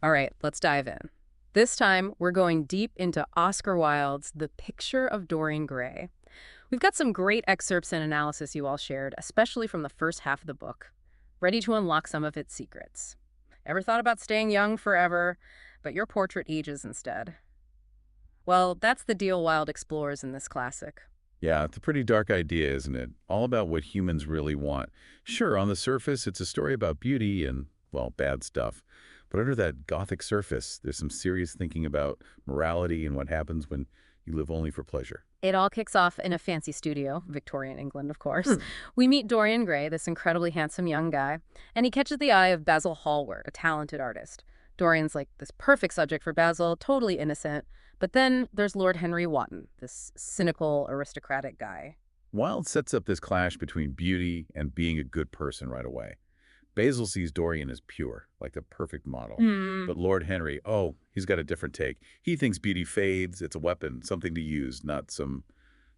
All right, let's dive in. This time, we're going deep into Oscar Wilde's The Picture of Dorian Gray. We've got some great excerpts and analysis you all shared, especially from the first half of the book. Ready to unlock some of its secrets. Ever thought about staying young forever, but your portrait ages instead? Well, that's the deal Wilde explores in this classic. Yeah, it's a pretty dark idea, isn't it? All about what humans really want. Sure, on the surface, it's a story about beauty and, well, bad stuff. But under that gothic surface, there's some serious thinking about morality and what happens when you live only for pleasure. It all kicks off in a fancy studio, Victorian England, of course. Hmm. We meet Dorian Gray, this incredibly handsome young guy, and he catches the eye of Basil Hallward, a talented artist. Dorian's like this perfect subject for Basil, totally innocent. But then there's Lord Henry Wotton, this cynical, aristocratic guy. Wilde sets up this clash between beauty and being a good person right away. Basil sees Dorian as pure, like the perfect model. Hmm. But Lord Henry, oh, he's got a different take. He thinks beauty fades, it's a weapon, something to use, not some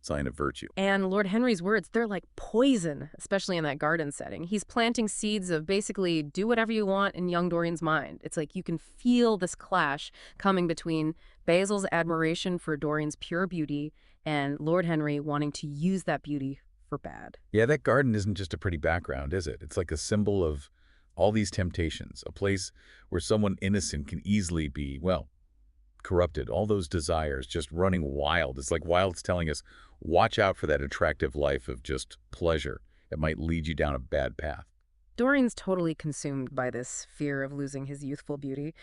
sign of virtue. And Lord Henry's words, they're like poison, especially in that garden setting. He's planting seeds of basically do whatever you want in young Dorian's mind. It's like you can feel this clash coming between Basil's admiration for Dorian's pure beauty and Lord Henry wanting to use that beauty for bad. Yeah, that garden isn't just a pretty background, is it? It's like a symbol of all these temptations, a place where someone innocent can easily be, well, corrupted, all those desires just running wild. It's like Wilde's telling us, watch out for that attractive life of just pleasure. It might lead you down a bad path. Dorian's totally consumed by this fear of losing his youthful beauty.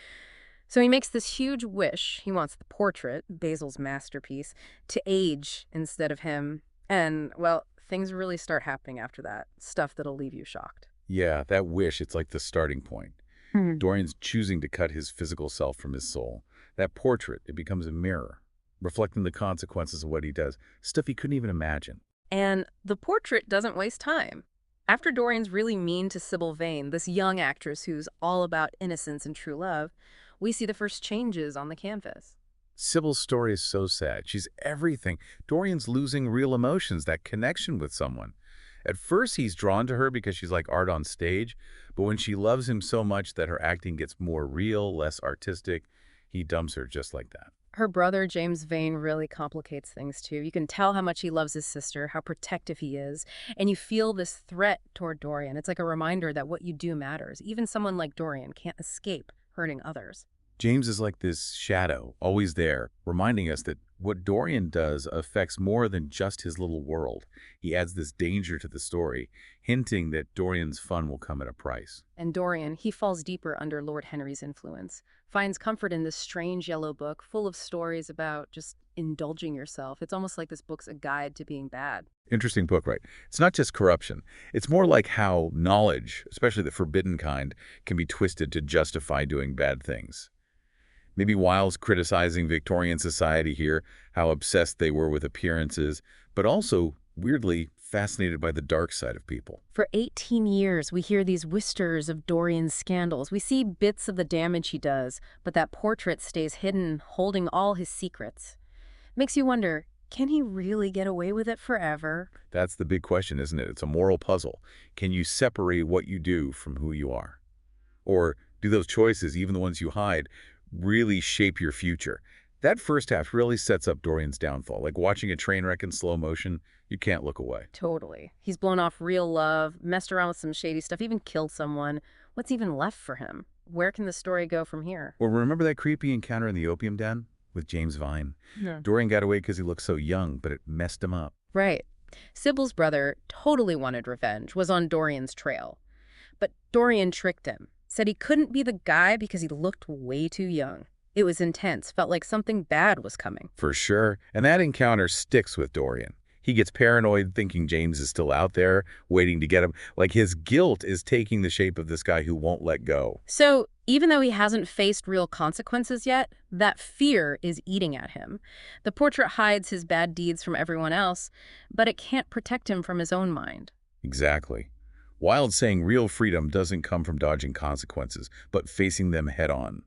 So he makes this huge wish. He wants the portrait, Basil's masterpiece, to age instead of him. And, well, things really start happening after that. Stuff that'll leave you shocked. Yeah, that wish, it's like the starting point. Hmm. Dorian's choosing to cut his physical self from his soul. That portrait, it becomes a mirror, reflecting the consequences of what he does, stuff he couldn't even imagine. And the portrait doesn't waste time. After Dorian's really mean to Sybil Vane, this young actress who's all about innocence and true love, we see the first changes on the canvas. Sybil's story is so sad. She's everything. Dorian's losing real emotions, that connection with someone. At first, he's drawn to her because she's like art on stage, but when she loves him so much that her acting gets more real, less artistic, he dumps her just like that. Her brother, James Vane, really complicates things too. You can tell how much he loves his sister, how protective he is, and you feel this threat toward Dorian. It's like a reminder that what you do matters. Even someone like Dorian can't escape hurting others. James is like this shadow, always there, reminding us that what Dorian does affects more than just his little world. He adds this danger to the story, hinting that Dorian's fun will come at a price. And Dorian, he falls deeper under Lord Henry's influence, finds comfort in this strange yellow book full of stories about just indulging yourself. It's almost like this book's a guide to being bad. Interesting book, right? It's not just corruption. It's more like how knowledge, especially the forbidden kind, can be twisted to justify doing bad things. Maybe Wilde's criticizing Victorian society here, how obsessed they were with appearances, but also, weirdly, fascinated by the dark side of people. For 18 years, we hear these whispers of Dorian's scandals. We see bits of the damage he does, but that portrait stays hidden, holding all his secrets. Makes you wonder, can he really get away with it forever? That's the big question, isn't it? It's a moral puzzle. Can you separate what you do from who you are? Or do those choices, even the ones you hide, really shape your future? That first half really sets up Dorian's downfall. Like watching a train wreck in slow motion, you can't look away. Totally. He's blown off real love, messed around with some shady stuff, even killed someone. What's even left for him? Where can the story go from here? Well, remember that creepy encounter in the opium den with James Vine? Yeah. Dorian got away because he looked so young, but it messed him up. Right. Sybil's brother totally wanted revenge, was on Dorian's trail. But Dorian tricked him, said he couldn't be the guy because he looked way too young. It was intense, felt like something bad was coming. For sure. And that encounter sticks with Dorian. He gets paranoid thinking James is still out there, waiting to get him. Like his guilt is taking the shape of this guy who won't let go. So even though he hasn't faced real consequences yet, that fear is eating at him. The portrait hides his bad deeds from everyone else, but it can't protect him from his own mind. Exactly. Wilde saying real freedom doesn't come from dodging consequences, but facing them head on.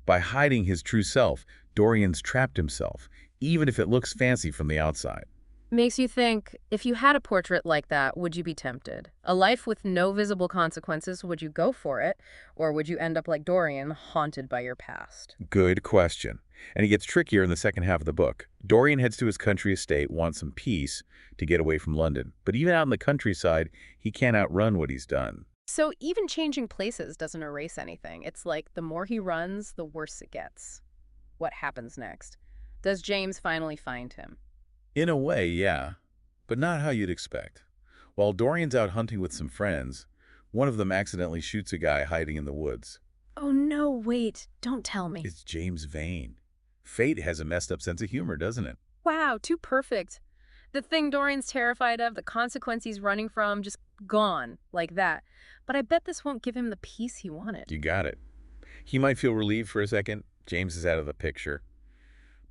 By hiding his true self, Dorian's trapped himself, even if it looks fancy from the outside. Makes you think, if you had a portrait like that, would you be tempted? A life with no visible consequences, would you go for it? Or would you end up like Dorian, haunted by your past? Good question. And it gets trickier in the second half of the book. Dorian heads to his country estate, wants some peace to get away from London. But even out in the countryside, he can't outrun what he's done. So even changing places doesn't erase anything. It's like the more he runs, the worse it gets. What happens next? Does James finally find him? In a way, yeah, but not how you'd expect. While Dorian's out hunting with some friends, one of them accidentally shoots a guy hiding in the woods. Oh no, wait, don't tell me. It's James Vane. Fate has a messed up sense of humor, doesn't it? Wow, too perfect. The thing Dorian's terrified of, the consequence he's running from, just gone, like that. But I bet this won't give him the peace he wanted. You got it. He might feel relieved for a second. James is out of the picture.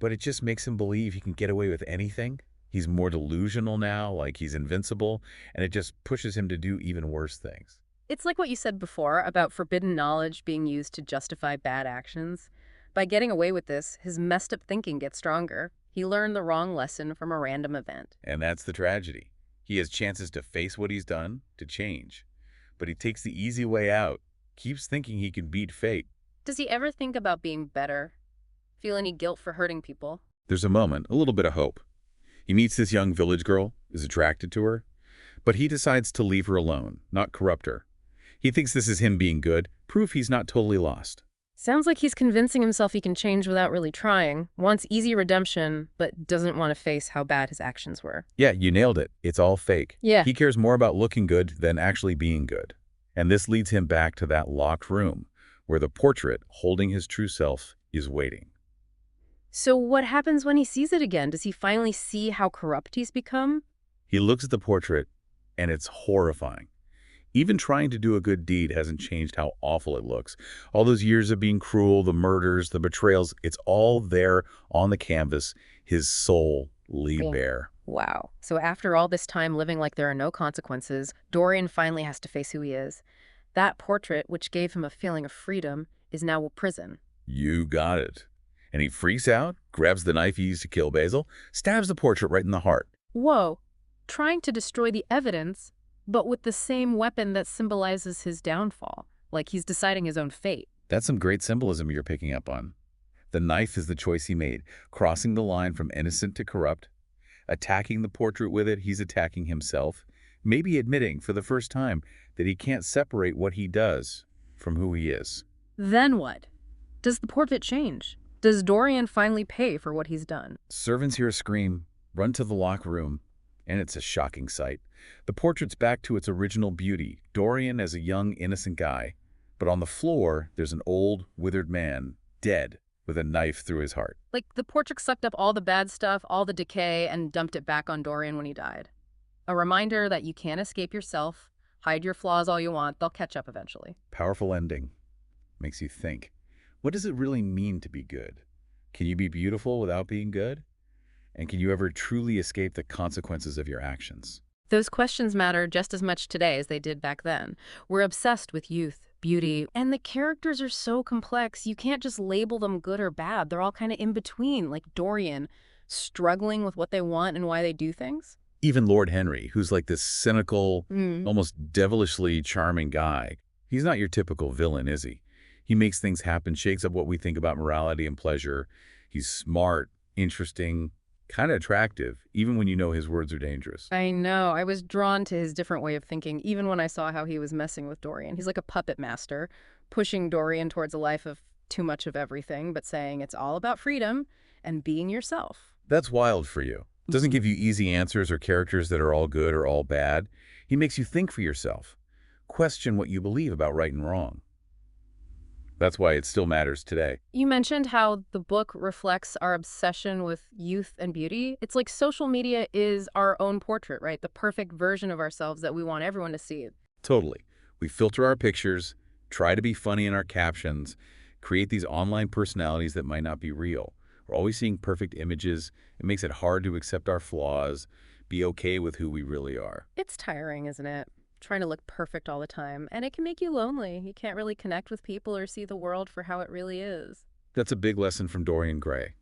But it just makes him believe he can get away with anything. He's more delusional now, like he's invincible, and it just pushes him to do even worse things. It's like what you said before about forbidden knowledge being used to justify bad actions. By getting away with this, his messed up thinking gets stronger. He learned the wrong lesson from a random event. And that's the tragedy. He has chances to face what he's done, to change. But he takes the easy way out, keeps thinking he can beat fate. Does he ever think about being better? Feel any guilt for hurting people? There's a moment, a little bit of hope. He meets this young village girl, is attracted to her, but he decides to leave her alone, not corrupt her. He thinks this is him being good, proof he's not totally lost. Sounds like he's convincing himself he can change without really trying, wants easy redemption, but doesn't want to face how bad his actions were. Yeah, you nailed it. It's all fake. Yeah. He cares more about looking good than actually being good. And this leads him back to that locked room where the portrait holding his true self is waiting. So what happens when he sees it again? Does he finally see how corrupt he's become? He looks at the portrait, and it's horrifying. Even trying to do a good deed hasn't changed how awful it looks. All those years of being cruel, the murders, the betrayals, it's all there on the canvas, his soul laid bare. Wow. So after all this time living like there are no consequences, Dorian finally has to face who he is. That portrait, which gave him a feeling of freedom, is now a prison. You got it. And he freaks out, grabs the knife he used to kill Basil, stabs the portrait right in the heart. Whoa. Trying to destroy the evidence, but with the same weapon that symbolizes his downfall, like he's deciding his own fate. That's some great symbolism you're picking up on. The knife is the choice he made, crossing the line from innocent to corrupt. Attacking the portrait with it, he's attacking himself, maybe admitting for the first time that he can't separate what he does from who he is. Then what? Does the portrait change? Does Dorian finally pay for what he's done? Servants hear a scream, run to the locked room, and it's a shocking sight. The portrait's back to its original beauty, Dorian as a young, innocent guy. But on the floor, there's an old, withered man, dead, with a knife through his heart. Like the portrait sucked up all the bad stuff, all the decay, and dumped it back on Dorian when he died. A reminder that you can't escape yourself. Hide your flaws all you want. They'll catch up eventually. Powerful ending. Makes you think. What does it really mean to be good? Can you be beautiful without being good? And can you ever truly escape the consequences of your actions? Those questions matter just as much today as they did back then. We're obsessed with youth, beauty, and the characters are so complex, you can't just label them good or bad. They're all kind of in between, like Dorian, struggling with what they want and why they do things. Even Lord Henry, who's like this cynical, almost devilishly charming guy, he's not your typical villain, is he? He makes things happen, shakes up what we think about morality and pleasure. He's smart, interesting, kind of attractive, even when you know his words are dangerous. I know. I was drawn to his different way of thinking, even when I saw how he was messing with Dorian. He's like a puppet master, pushing Dorian towards a life of too much of everything, but saying it's all about freedom and being yourself. That's Wilde for you. Doesn't give you easy answers or characters that are all good or all bad. He makes you think for yourself. Question what you believe about right and wrong. That's why it still matters today. You mentioned how the book reflects our obsession with youth and beauty. It's like social media is our own portrait, right? The perfect version of ourselves that we want everyone to see. Totally. We filter our pictures, try to be funny in our captions, create these online personalities that might not be real. We're always seeing perfect images. It makes it hard to accept our flaws, be okay with who we really are. It's tiring, isn't it? Trying to look perfect all the time. And it can make you lonely. You can't really connect with people or see the world for how it really is. That's a big lesson from Dorian Gray.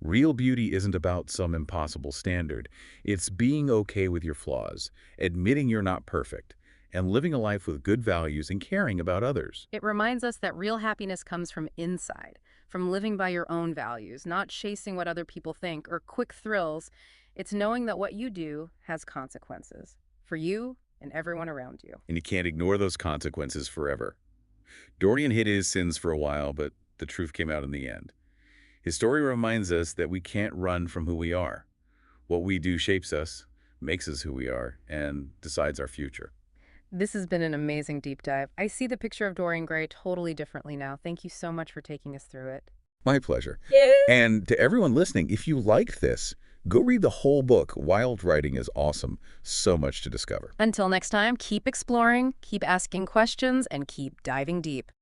Real beauty isn't about some impossible standard. It's being okay with your flaws, admitting you're not perfect, and living a life with good values and caring about others. It reminds us that real happiness comes from inside, from living by your own values, not chasing what other people think or quick thrills. It's knowing that what you do has consequences for you and everyone around you. And you can't ignore those consequences forever. Dorian hid his sins for a while, but the truth came out in the end. His story reminds us that we can't run from who we are. What we do shapes us, makes us who we are, and decides our future. This has been an amazing deep dive. I see the picture of Dorian Gray totally differently now. Thank you so much for taking us through it. My pleasure. And to everyone listening, if you liked this, go read the whole book. Wilde writing is awesome. So much to discover. Until next time, keep exploring, keep asking questions, and keep diving deep.